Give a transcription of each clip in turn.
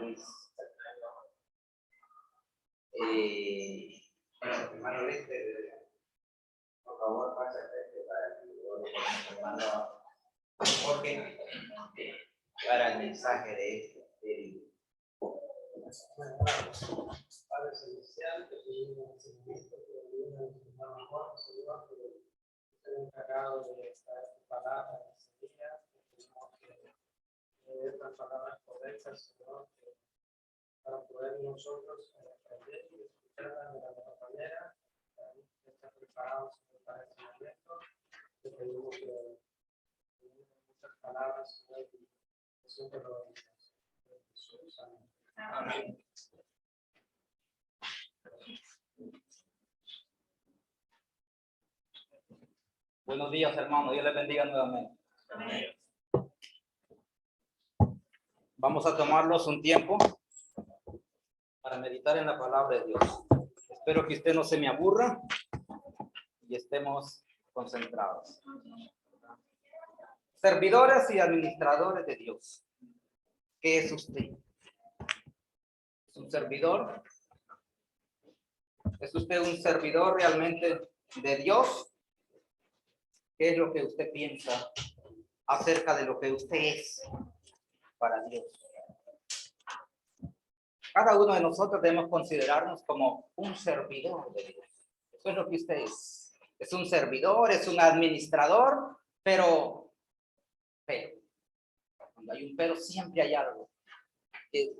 Luis. Hermano Luis, por favor, pasa para Jorge para el mensaje de Padre Celestial, que tuvimos seguimiento, que tuvimos hermano Juan, Señor, que estoy encargado de esta palabra en este día, que tenemos que leer las palabras correctas, Señor, para poder nosotros aprender y escucharlas de la mejor manera, estar preparados para este momento. Te pedimos que muchas palabras, Señor, que siempre lo bendigas. Jesús, amén. Amén. Buenos días, hermano. Dios les bendiga nuevamente. Amén. Vamos a tomarnos un tiempo para meditar en la palabra de Dios. Espero que usted no se me aburra y estemos concentrados. Servidores y administradores de Dios. ¿Qué es usted? ¿Es un servidor? ¿Es usted un servidor realmente de Dios? ¿Qué es lo que usted piensa acerca de lo que usted es para Dios? Cada uno de nosotros debemos considerarnos como un servidor de Dios. Eso es lo que usted es. Es un servidor, es un administrador, pero cuando hay un pero, siempre hay algo que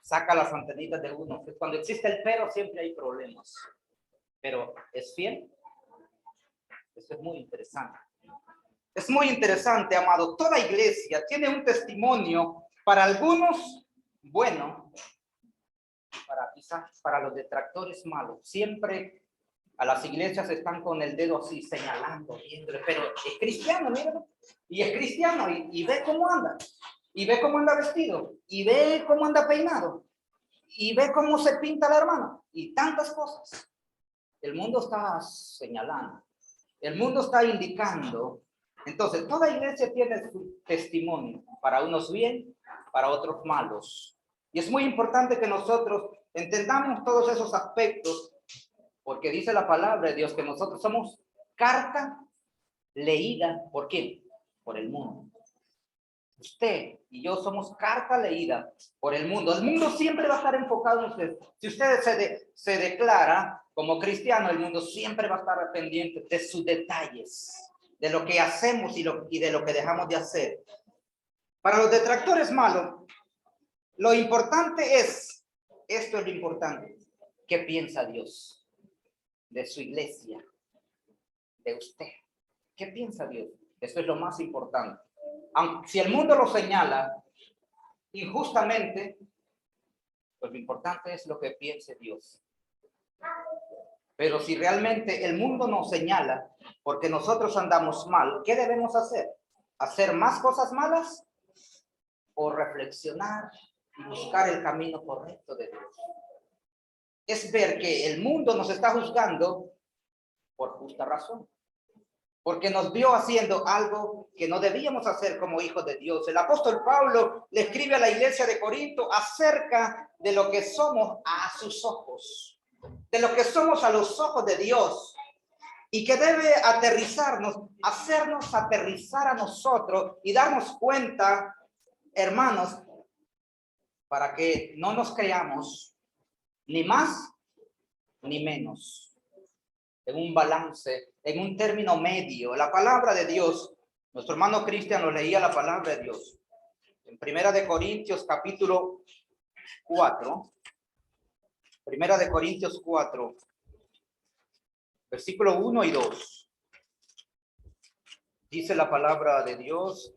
saca las antenitas de uno. Cuando existe el pero, siempre hay problemas. Pero ¿es fiel? Eso es muy interesante. Es muy interesante, amado. Toda iglesia tiene un testimonio, para algunos bueno, y quizás para los detractores malos. Siempre a las iglesias están con el dedo así señalando, viéndole, pero es cristiano, míralo. Y es cristiano y ve cómo anda. Y ve cómo anda vestido. Y ve cómo anda peinado. Y ve cómo se pinta la hermana. Y tantas cosas. El mundo está señalando. El mundo está indicando. Entonces, toda iglesia tiene su testimonio. Para unos bien, para otros malos. Y es muy importante que nosotros entendamos todos esos aspectos, porque dice la palabra de Dios que nosotros somos carta leída. ¿Por quién? Por el mundo. Usted y yo somos carta leída por el mundo. El mundo siempre va a estar enfocado en usted. Si usted se declara como cristiano, el mundo siempre va a estar pendiente de sus detalles, de lo que hacemos y de lo que dejamos de hacer. Para los detractores malos, lo importante es, esto es lo importante, ¿qué piensa Dios de su iglesia, de usted? ¿Qué piensa Dios? Eso es lo más importante. Aunque si el mundo lo señala injustamente, pues lo importante es lo que piense Dios. Pero si realmente el mundo nos señala porque nosotros andamos mal, ¿qué debemos hacer? ¿Hacer más cosas malas? ¿O reflexionar y buscar el camino correcto de Dios? Es ver que el mundo nos está juzgando por justa razón. Porque nos vio haciendo algo que no debíamos hacer como hijos de Dios. El apóstol Pablo le escribe a la iglesia de Corinto acerca de lo que somos a sus ojos, de lo que somos a los ojos de Dios, y que debe aterrizarnos, hacernos aterrizar a nosotros y darnos cuenta, hermanos, para que no nos creamos ni más ni menos. En un balance, en un término medio. La palabra de Dios, nuestro hermano Cristian nos leía la palabra de Dios. En Primera de Corintios capítulo 4. Primera de Corintios 4. Versículo 1 y 2. Dice la palabra de Dios.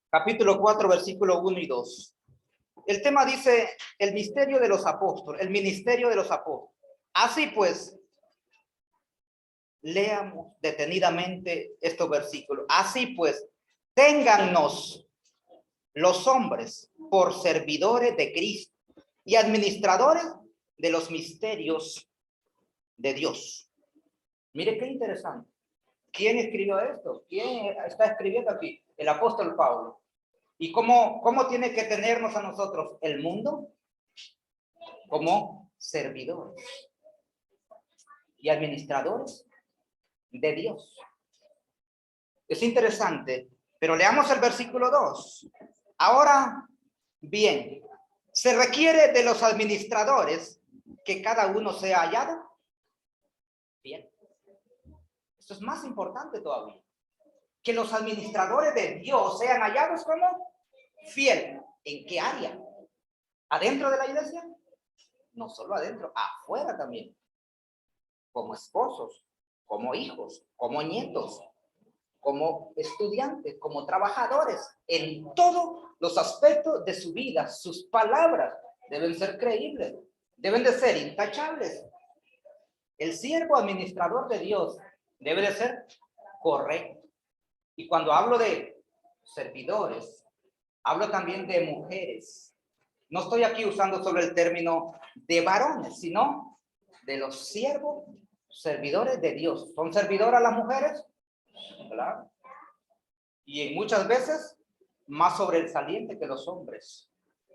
Capítulo 4, versículo 1 y 2. El tema dice el misterio de los apóstoles, el ministerio de los apóstoles. Así pues, leamos detenidamente estos versículos. Así pues, téngannos los hombres por servidores de Cristo y administradores de los misterios de Dios. Mire qué interesante. ¿Quién escribió esto? ¿Quién está escribiendo aquí? el apóstol Pablo. ¿Y cómo tiene que tenernos a nosotros el mundo? Como servidores y administradores de Dios. Es interesante, pero leamos el versículo 2. Ahora bien, se requiere de los administradores que cada uno sea hallado bien. Esto es más importante todavía. Que los administradores de Dios sean hallados como fiel. ¿En qué área? ¿Adentro de la iglesia? No solo adentro, afuera también. Como esposos, como hijos, como nietos, como estudiantes, como trabajadores. En todos los aspectos de su vida, sus palabras deben ser creíbles, deben de ser intachables. El siervo administrador de Dios debe de ser correcto. Y cuando hablo de servidores, hablo también de mujeres. No estoy aquí usando solo el término de varones, sino de los siervos, servidores de Dios. ¿Son servidoras las mujeres? Claro. Y en muchas veces más sobresaliente que los hombres,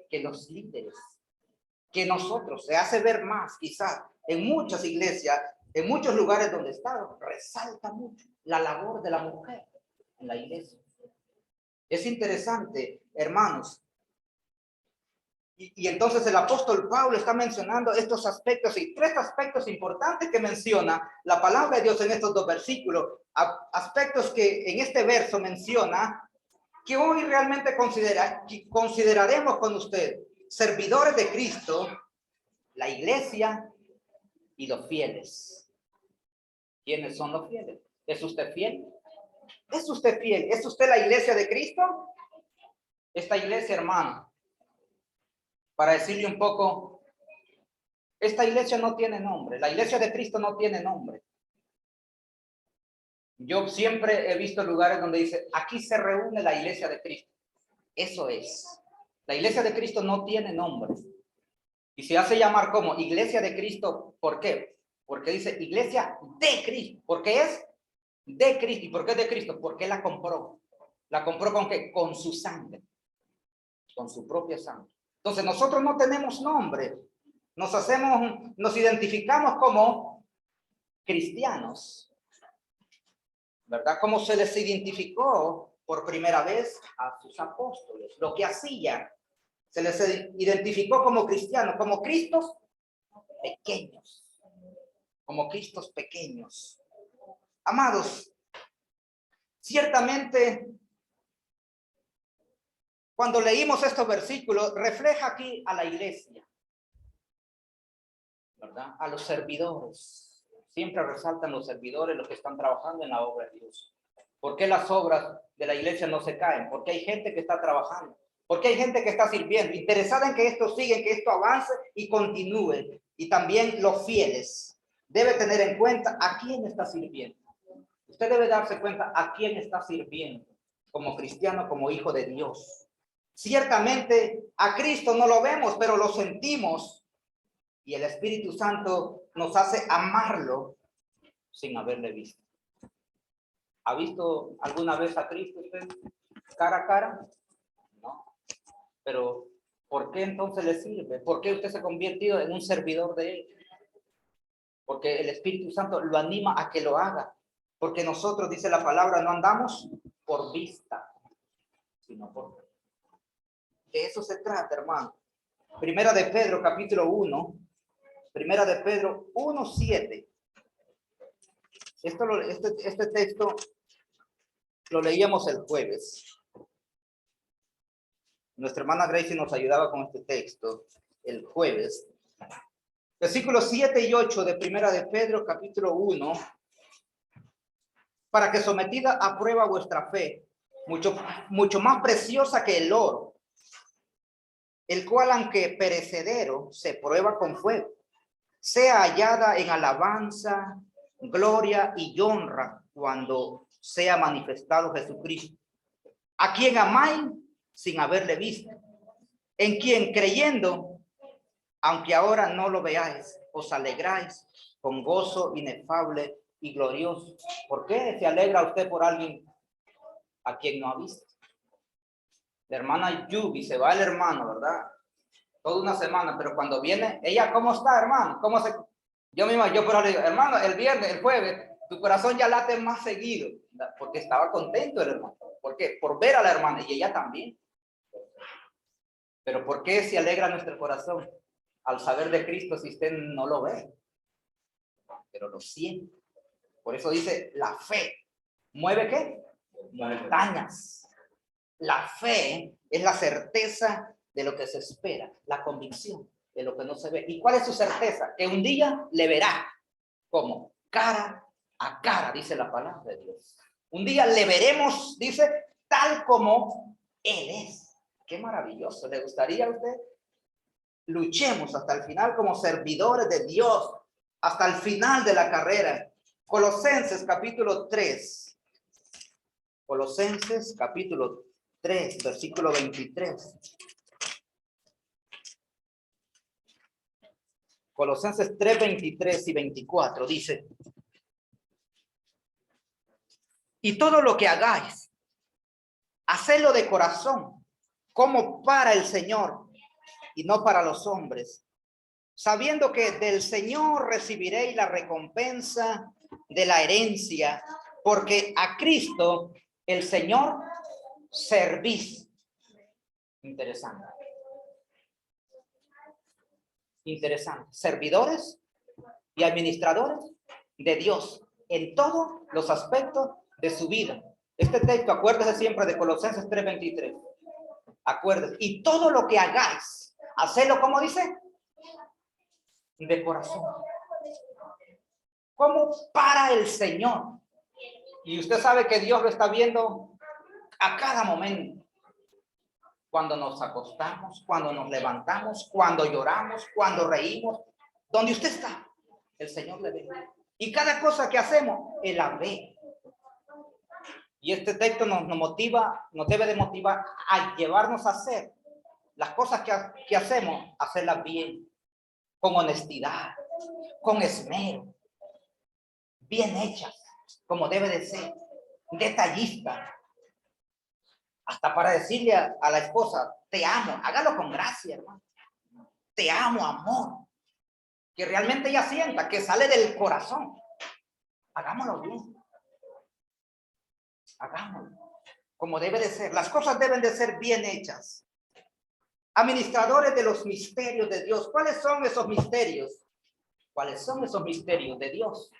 que los líderes, que nosotros. Se hace ver más, quizás, en muchas iglesias, en muchos lugares donde está, resalta mucho la labor de la mujer en la iglesia. Es interesante, hermanos. Y entonces el apóstol Pablo está mencionando estos aspectos y tres aspectos importantes que menciona la palabra de Dios en estos dos versículos. Aspectos que en este verso menciona que hoy realmente consideraremos con usted servidores de Cristo, la iglesia y los fieles. ¿Quiénes son los fieles? ¿Es usted fiel? ¿Es usted fiel? ¿Es usted la iglesia de Cristo? Esta iglesia, hermano, para decirle un poco, esta iglesia no tiene nombre. La iglesia de Cristo no tiene nombre. Yo siempre he visto lugares donde dice, aquí se reúne la iglesia de Cristo. Eso es. La iglesia de Cristo no tiene nombre. Y se hace llamar como iglesia de Cristo. ¿Por qué? Porque dice iglesia de Cristo. ¿Por qué es? De Cristo. ¿Y por qué de Cristo? Porque la compró. ¿La compró con qué? Con su sangre. Con su propia sangre. Entonces nosotros no tenemos nombre. Nos identificamos como cristianos. ¿Verdad? Como se les identificó por primera vez a sus apóstoles. Lo que hacían. Se les identificó como cristianos, como Cristos pequeños. Como Cristos pequeños. Amados, ciertamente, cuando leímos estos versículos, refleja aquí a la iglesia, ¿verdad? A los servidores. Siempre resaltan los servidores, los que están trabajando en la obra de Dios. ¿Por qué las obras de la iglesia no se caen? Porque hay gente que está trabajando. Porque hay gente que está sirviendo, interesada en que esto siga, en que esto avance y continúe. Y también los fieles. Debe tener en cuenta a quién está sirviendo. Usted debe darse cuenta a quién está sirviendo, como cristiano, como hijo de Dios. Ciertamente a Cristo no lo vemos, pero lo sentimos. Y el Espíritu Santo nos hace amarlo sin haberle visto. ¿Ha visto alguna vez a Cristo usted cara a cara? No. Pero, ¿por qué entonces le sirve? ¿Por qué usted se ha convertido en un servidor de Él? Porque el Espíritu Santo lo anima a que lo haga. Porque nosotros, dice la palabra, no andamos por vista, sino por fe. De eso se trata, hermano. Primera de Pedro, capítulo 1. Primera de Pedro 1:7. Este texto lo leíamos el jueves. Nuestra hermana Gracie nos ayudaba con este texto el jueves. Versículos 7 y 8 de Primera de Pedro, capítulo 1. Para que sometida a prueba vuestra fe, mucho más preciosa que el oro, el cual aunque perecedero se prueba con fuego, sea hallada en alabanza, gloria y honra cuando sea manifestado Jesucristo, a quien amáis sin haberle visto, en quien creyendo, aunque ahora no lo veáis, os alegráis con gozo inefable y glorioso. ¿Por qué se alegra usted por alguien a quien no ha visto? La hermana Yubi, se va el hermano, ¿verdad? Toda una semana, pero cuando viene, ella, ¿cómo está, hermano? ¿Cómo se...? Yo misma, yo por ahí digo, hermano, el viernes, el jueves, tu corazón ya late más seguido, porque estaba contento el hermano. ¿Por qué? Por ver a la hermana, y ella también. Pero ¿por qué se alegra nuestro corazón al saber de Cristo si usted no lo ve? Pero lo siente. Por eso dice, la fe. ¿Mueve qué? Montañas. La fe es la certeza de lo que se espera, la convicción de lo que no se ve. ¿Y cuál es su certeza? Que un día le verá como cara a cara, dice la palabra de Dios. Un día le veremos, dice, tal como Él es. Qué maravilloso. ¿Le gustaría a usted? Luchemos hasta el final como servidores de Dios, hasta el final de la carrera. Colosenses capítulo 3. Colosenses capítulo 3, versículo 23. Colosenses 3, 23 y 24 dice: y todo lo que hagáis, hacedlo de corazón, como para el Señor y no para los hombres, sabiendo que del Señor recibiréis la recompensa de la herencia, porque a Cristo el Señor servís. Interesante. Interesante. Servidores y administradores de Dios en todos los aspectos de su vida. Este texto, acuérdese siempre de Colosenses 3:23. Acuérdese. Y todo lo que hagáis, hacedlo, como dice, de corazón. Como para el Señor. Y usted sabe que Dios lo está viendo a cada momento. Cuando nos acostamos, cuando nos levantamos, cuando lloramos, cuando reímos. Donde usted está, el Señor le ve. Y cada cosa que hacemos, Él la ve. Y este texto nos motiva, nos debe de motivar a llevarnos a hacer las cosas que hacemos, hacerlas bien, con honestidad, con esmero, bien hechas, como debe de ser, detallista. Hasta para decirle a la esposa, te amo, hágalo con gracia, hermano. Te amo, amor. Que realmente ella sienta, que sale del corazón. Hagámoslo bien. Hagámoslo como debe de ser. Las cosas deben de ser bien hechas. Administradores de los misterios de Dios. ¿Cuáles son esos misterios? ¿Cuáles son esos misterios de Dios?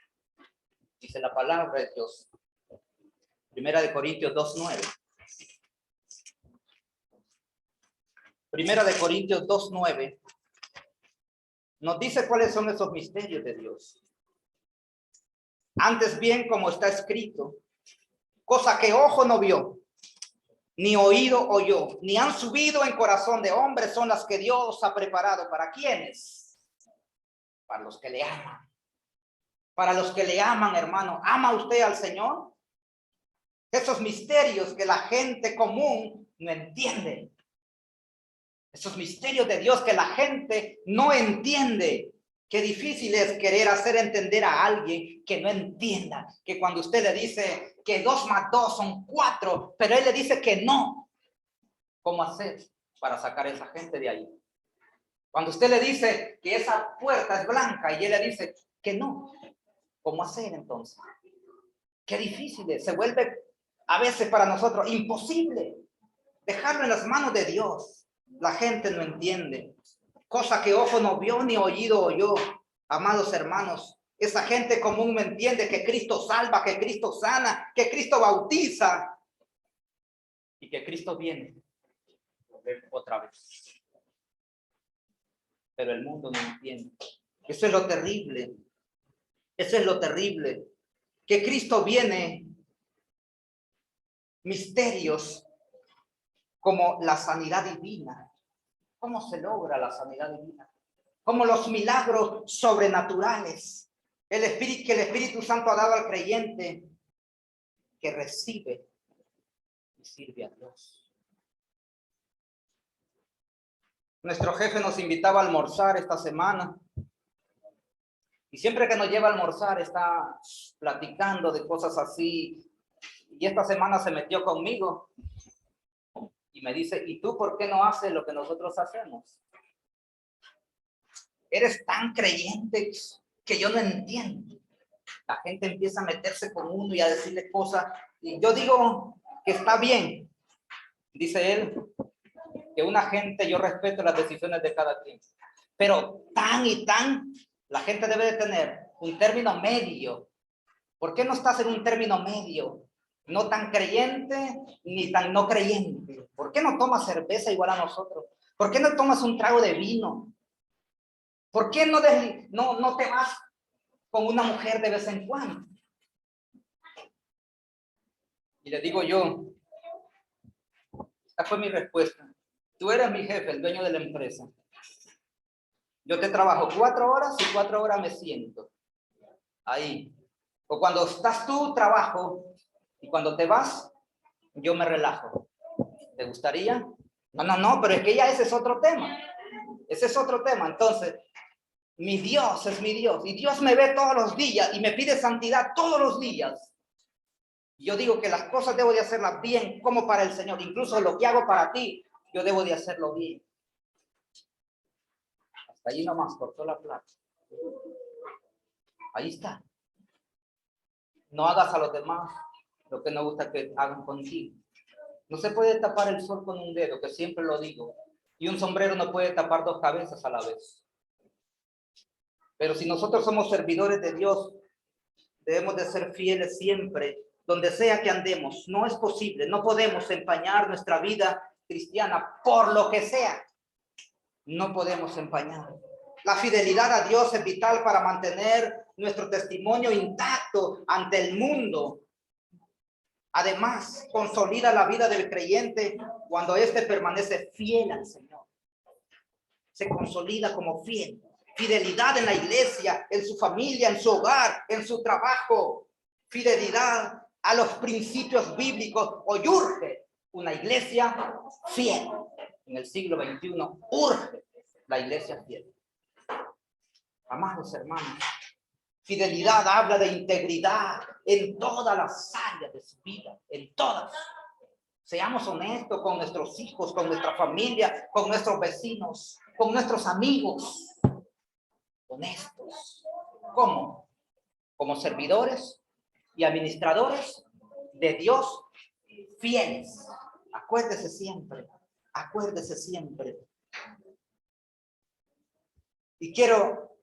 Dice la palabra de Dios. Primera de Corintios 2:9. Primera de Corintios 2:9 nos dice cuáles son esos misterios de Dios. Antes bien, como está escrito, cosa que ojo no vio, ni oído oyó, ni han subido en corazón de hombre, son las que Dios ha preparado. ¿Para quiénes? Para los que le aman. Para los que le aman, hermano. ¿Ama usted al Señor? Esos misterios que la gente común no entiende. Esos misterios de Dios que la gente no entiende. Qué difícil es querer hacer entender a alguien que no entienda. Que cuando usted le dice que 2 más 2 son 4, pero él le dice que no. ¿Cómo hacer para sacar a esa gente de ahí? Cuando usted le dice que esa puerta es blanca y él le dice que no. ¿Cómo hacer entonces? Qué difícil es. Se vuelve a veces para nosotros imposible dejarlo en las manos de Dios. La gente no entiende. Cosa que ojo no vio ni oído oyó. Amados hermanos, esa gente común no entiende que Cristo salva, que Cristo sana, que Cristo bautiza y que Cristo viene otra vez. Pero el mundo no entiende. Eso es lo terrible. Eso es lo terrible. Que Cristo viene. Misterios como la sanidad divina. ¿Cómo se logra la sanidad divina? Como los milagros sobrenaturales. Que el Espíritu Santo ha dado al creyente que recibe y sirve a Dios. Nuestro jefe nos invitaba a almorzar esta semana. Y siempre que nos lleva a almorzar está platicando de cosas así. Y esta semana se metió conmigo. Y me dice, ¿y tú por qué no haces lo que nosotros hacemos? Eres tan creyente que yo no entiendo. La gente empieza a meterse con uno y a decirle cosas. Y yo digo que está bien. Dice él, que una gente, yo respeto las decisiones de cada quien. Pero la gente debe de tener un término medio. ¿Por qué no estás en un término medio? No tan creyente ni tan no creyente. ¿Por qué no tomas cerveza igual a nosotros? ¿Por qué no tomas un trago de vino? ¿Por qué no te vas con una mujer de vez en cuando? Y le digo yo, esta fue mi respuesta. Tú eres mi jefe, el dueño de la empresa. Yo te trabajo 4 horas y 4 horas me siento ahí. O cuando estás tú, trabajo. Y cuando te vas, yo me relajo. ¿Te gustaría? No, pero es que ya ese es otro tema. Ese es otro tema. Entonces, mi Dios es mi Dios. Y Dios me ve todos los días y me pide santidad todos los días. Yo digo que las cosas debo de hacerlas bien como para el Señor. Incluso lo que hago para ti, yo debo de hacerlo bien. Hasta ahí nomás cortó la plata. Ahí está. No hagas a los demás lo que no gusta que hagan contigo. No se puede tapar el sol con un dedo, que siempre lo digo. Y un sombrero no puede tapar 2 cabezas a la vez. Pero si nosotros somos servidores de Dios, debemos de ser fieles siempre, donde sea que andemos. No es posible, no podemos empañar nuestra vida cristiana por lo que sea. No podemos empañar. La fidelidad a Dios es vital para mantener nuestro testimonio intacto ante el mundo. Además, consolida la vida del creyente cuando éste permanece fiel al Señor. Se consolida como fiel. Fidelidad en la iglesia, en su familia, en su hogar, en su trabajo. Fidelidad a los principios bíblicos. Hoy urge una iglesia fiel. En el siglo XXI urge la iglesia fiel. Amados hermanos, fidelidad habla de integridad en todas las áreas de su vida, en todas. Seamos honestos con nuestros hijos, con nuestra familia, con nuestros vecinos, con nuestros amigos. Honestos. ¿Cómo? Como servidores y administradores de Dios fieles. Acuérdese siempre, acuérdese siempre. Y quiero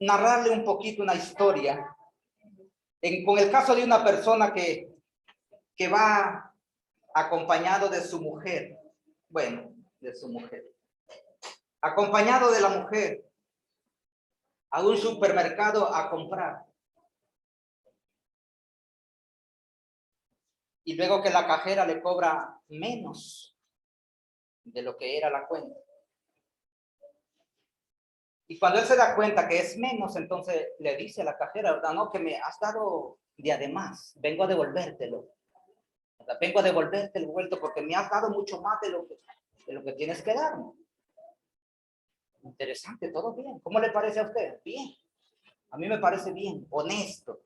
narrarle un poquito una historia con el caso de una persona que va acompañado de su mujer. Bueno, de su mujer. Acompañado de la mujer a un supermercado a comprar. Y luego que la cajera le cobra menos de lo que era la cuenta. Y cuando él se da cuenta que es menos, entonces le dice a la cajera, ¿verdad? No, que me has dado de además, vengo a devolvértelo. ¿Verdad? Vengo a devolverte el vuelto porque me has dado mucho más de lo que tienes que darme. Interesante, todo bien. ¿Cómo le parece a usted? Bien. A mí me parece bien, honesto.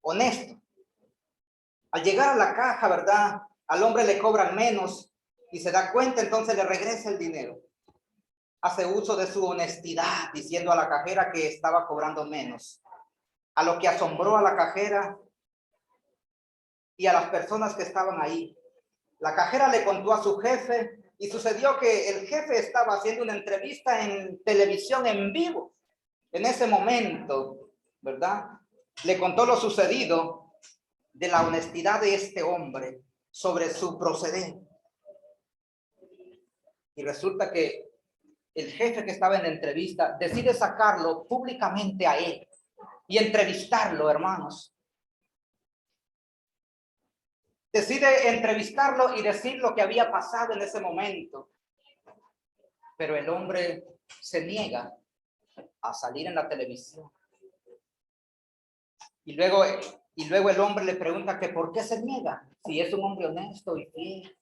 Honesto. Al llegar a la caja, ¿verdad? Al hombre le cobran menos y se da cuenta, entonces le regresa el dinero. Hace uso de su honestidad, diciendo a la cajera que estaba cobrando menos. A lo que asombró a la cajera y a las personas que estaban ahí. La cajera le contó a su jefe y sucedió que el jefe estaba haciendo una entrevista en televisión en vivo. En ese momento, ¿verdad? Le contó lo sucedido de la honestidad de este hombre sobre su proceder. Y resulta que el jefe que estaba en la entrevista decide sacarlo públicamente a él y entrevistarlo, hermanos. Decide entrevistarlo y decir lo que había pasado en ese momento. Pero el hombre se niega a salir en la televisión. Y luego el hombre le pregunta que por qué se niega, si es un hombre honesto y fiel.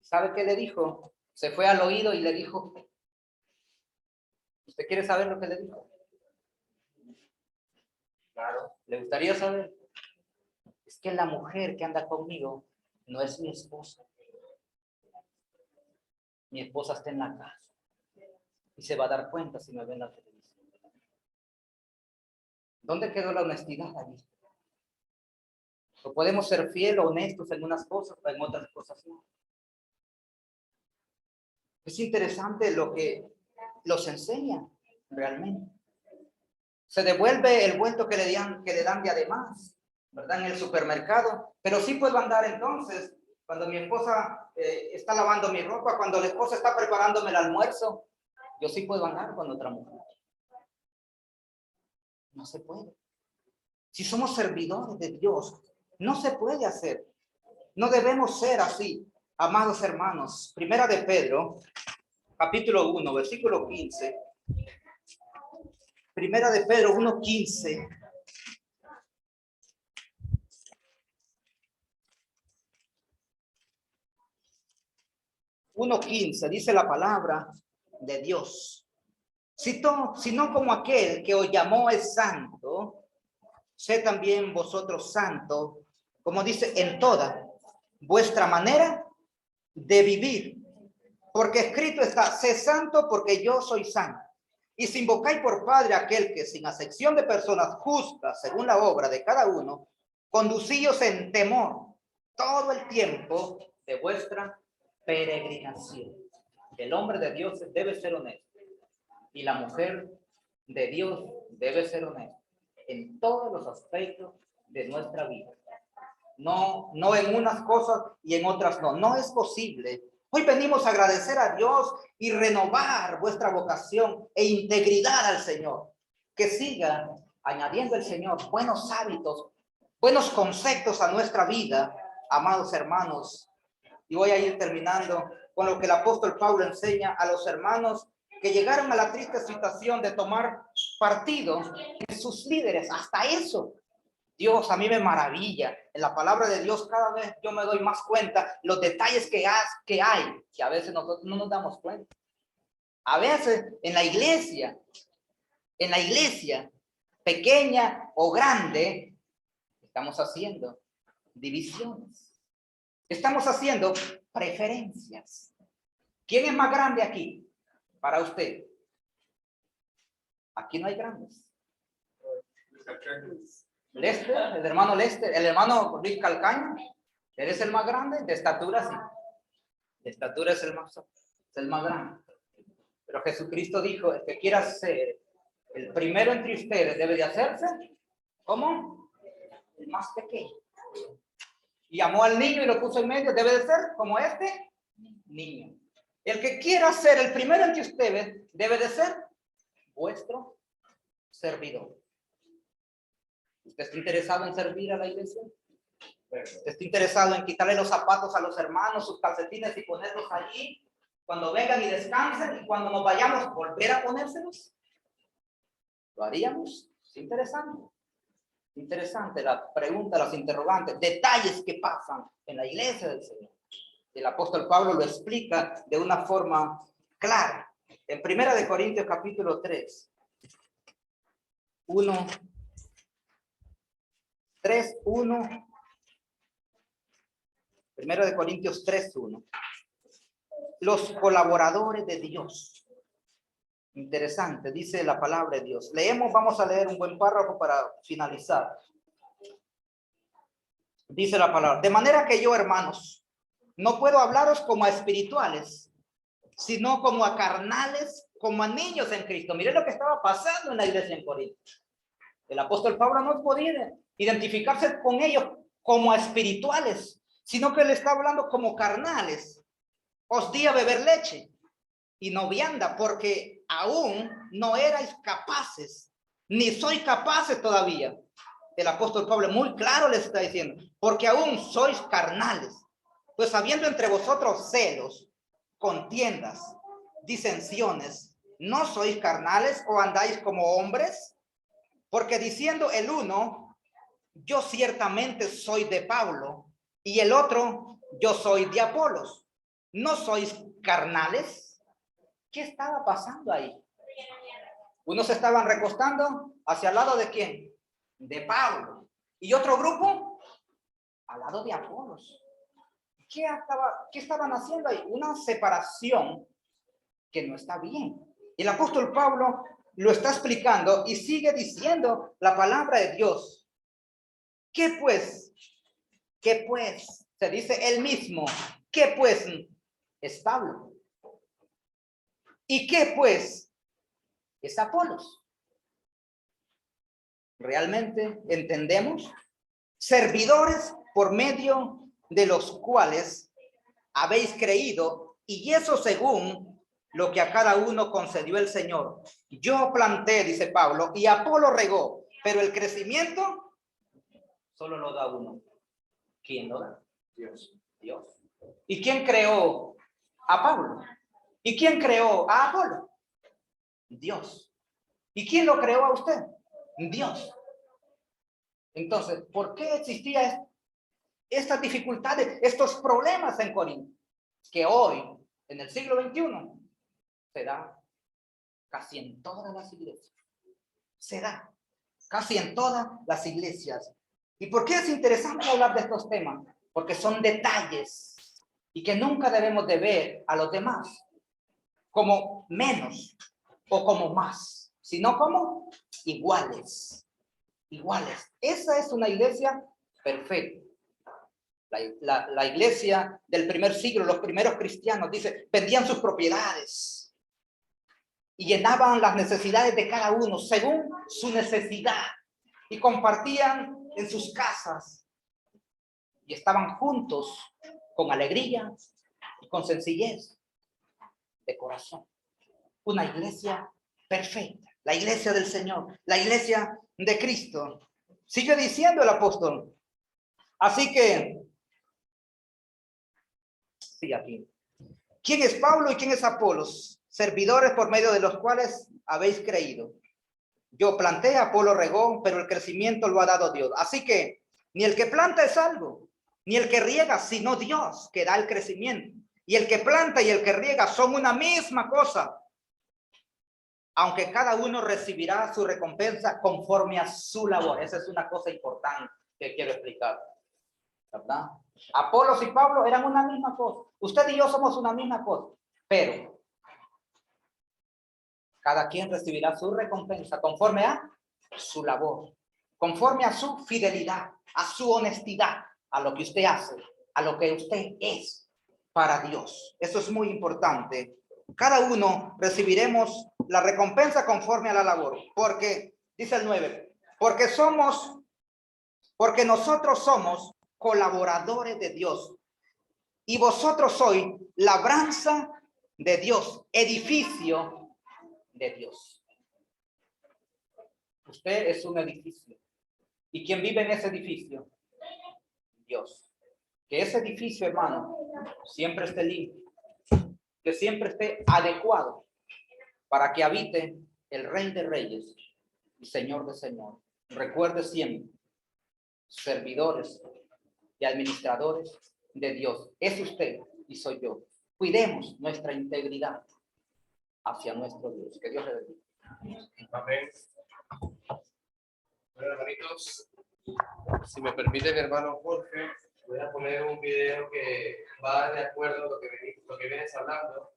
¿Sabe qué le dijo? Se fue al oído y le dijo, ¿usted quiere saber lo que le dijo? Claro, ¿le gustaría saber? Es que la mujer que anda conmigo no es mi esposa. Mi esposa está en la casa y se va a dar cuenta si me ve en la televisión. ¿Dónde quedó la honestidad allí? O podemos ser fieles o honestos en unas cosas, pero en otras cosas no. Es interesante lo que los enseña realmente. Se devuelve el vuelto que le dan de además, ¿verdad? En el supermercado. Pero sí puedo andar entonces, cuando mi esposa está lavando mi ropa, cuando la esposa está preparándome el almuerzo, yo sí puedo andar con otra mujer. No se puede. Si somos servidores de Dios, no se puede hacer. No debemos ser así, amados hermanos. Primera de Pedro, capítulo 1, versículo 15. Primera de Pedro 1:15. 1:15 dice la palabra de Dios. Sino como aquel que os llamó es santo, sé también vosotros santos, como dice, en toda vuestra manera de vivir. Porque escrito está, sé santo porque yo soy santo. Y si invocáis por Padre aquel que sin acepción de personas justas, según la obra de cada uno, conducíos en temor todo el tiempo de vuestra peregrinación. El hombre de Dios debe ser honesto. Y la mujer de Dios debe ser honesta en todos los aspectos de nuestra vida. No en unas cosas y en otras no. No es posible. Hoy venimos a agradecer a Dios y renovar vuestra vocación e integridad al Señor. Que siga añadiendo el Señor buenos hábitos, buenos conceptos a nuestra vida, amados hermanos. Y voy a ir terminando con lo que el apóstol Pablo enseña a los hermanos que llegaron a la triste situación de tomar partido de sus líderes. Hasta eso, Dios, a mí me maravilla. En la palabra de Dios cada vez yo me doy más cuenta los detalles que hay, que a veces nosotros no nos damos cuenta. A veces en la iglesia, pequeña o grande, estamos haciendo divisiones. Estamos haciendo preferencias. ¿Quién es más grande aquí? Para usted. Aquí no hay grandes. Lester, el hermano Lester, el hermano Luis Calcaño, él es el más grande, de estatura sí. De estatura es el más grande. Pero Jesucristo dijo, el que quiera ser el primero entre ustedes debe de hacerse, ¿cómo? El más pequeño. Y amó al niño y lo puso en medio, debe de ser como este niño. El que quiera ser el primero entre ustedes debe de ser vuestro servidor. ¿Usted está interesado en servir a la iglesia? ¿Usted está interesado en quitarle los zapatos a los hermanos, sus calcetines y ponerlos allí? Cuando vengan y descansen y cuando nos vayamos, volver a ponérselos. ¿Lo haríamos? Es interesante. Interesante la pregunta, los interrogantes, detalles que pasan en la iglesia del Señor. El apóstol Pablo lo explica de una forma clara. En 1 Corintios capítulo 3, 1, 1 Corintios 3:1. Los colaboradores de Dios. Interesante, dice la palabra de Dios. Leemos, vamos a leer un buen párrafo para finalizar. Dice la palabra, de manera que yo, hermanos, no puedo hablaros como a espirituales, sino como a carnales, como a niños en Cristo. Miren lo que estaba pasando en la iglesia en Corinto. El apóstol Pablo no podía identificarse con ellos como a espirituales, sino que le está hablando como carnales. Os di a beber leche y no vianda, porque aún no erais capaces, ni sois capaces todavía. El apóstol Pablo muy claro les está diciendo, porque aún sois carnales, pues habiendo entre vosotros celos, contiendas, disensiones, ¿no sois carnales o andáis como hombres? Porque diciendo el uno, yo ciertamente soy de Pablo, y el otro, yo soy de Apolos, ¿no sois carnales? ¿Qué estaba pasando ahí? Unos estaban recostando hacia el lado de ¿quién? De Pablo. Y otro grupo al lado de Apolos. ¿qué estaban haciendo ahí? Una separación que no está bien. Y el apóstol Pablo lo está explicando y sigue diciendo la palabra de Dios. ¿Qué pues? ¿Qué pues? Se dice él mismo. ¿Qué pues es Pablo? ¿Y qué pues es Apolos? ¿Realmente entendemos? Servidores por medio de los cuales habéis creído, y eso según lo que a cada uno concedió el Señor. Yo planté, dice Pablo, y Apolo regó, pero el crecimiento solo lo da uno. ¿Quién lo da? Dios. Dios. ¿Y quién creó a Pablo? ¿Y quién creó a Apolo? Dios. ¿Y quién lo creó a usted? Dios. Entonces, ¿por qué existía estas dificultades, estos problemas en Corinto? Que hoy, en el siglo XXI, se da casi en todas las iglesias. Se da casi en todas las iglesias. ¿Y por qué es interesante hablar de estos temas? Porque son detalles y que nunca debemos de ver a los demás como menos o como más, sino como iguales. Iguales. Esa es una iglesia perfecta. La iglesia del primer siglo, los primeros cristianos, dice, vendían sus propiedades y llenaban las necesidades de cada uno según su necesidad y compartían en sus casas y estaban juntos con alegría y con sencillez de corazón. Una iglesia perfecta, la iglesia del Señor, la iglesia de Cristo. Sigue diciendo el apóstol. Así que, sí, aquí. ¿Quién es Pablo y quién es Apolos? Servidores por medio de los cuales habéis creído. Yo planté, Apolo regó, pero el crecimiento lo ha dado Dios. Así que ni el que planta es algo, ni el que riega, sino Dios que da el crecimiento. Y el que planta y el que riega son una misma cosa, aunque cada uno recibirá su recompensa conforme a su labor. Esa es una cosa importante que quiero explicar, ¿verdad? Apolos y Pablo eran una misma cosa. Usted y yo somos una misma cosa, pero cada quien recibirá su recompensa conforme a su labor, conforme a su fidelidad, a su honestidad, a lo que usted hace, a lo que usted es para Dios. Eso es muy importante. Cada uno recibiremos la recompensa conforme a la labor, porque, dice el 9, porque nosotros somos colaboradores de Dios y vosotros sois labranza de Dios, edificio de Dios. Usted es un edificio. ¿Y quién vive en ese edificio? Dios. Que ese edificio, hermano, siempre esté limpio, que siempre esté adecuado para que habite el Rey de Reyes y Señor de Señores. Recuerde siempre, servidores y administradores de Dios. Es usted y soy yo. Cuidemos nuestra integridad hacia nuestro Dios. Que Dios le bendiga. Amén. Bueno, hermanitos, si me permite mi hermano Jorge, voy a poner un video que va de acuerdo a lo que vienes hablando.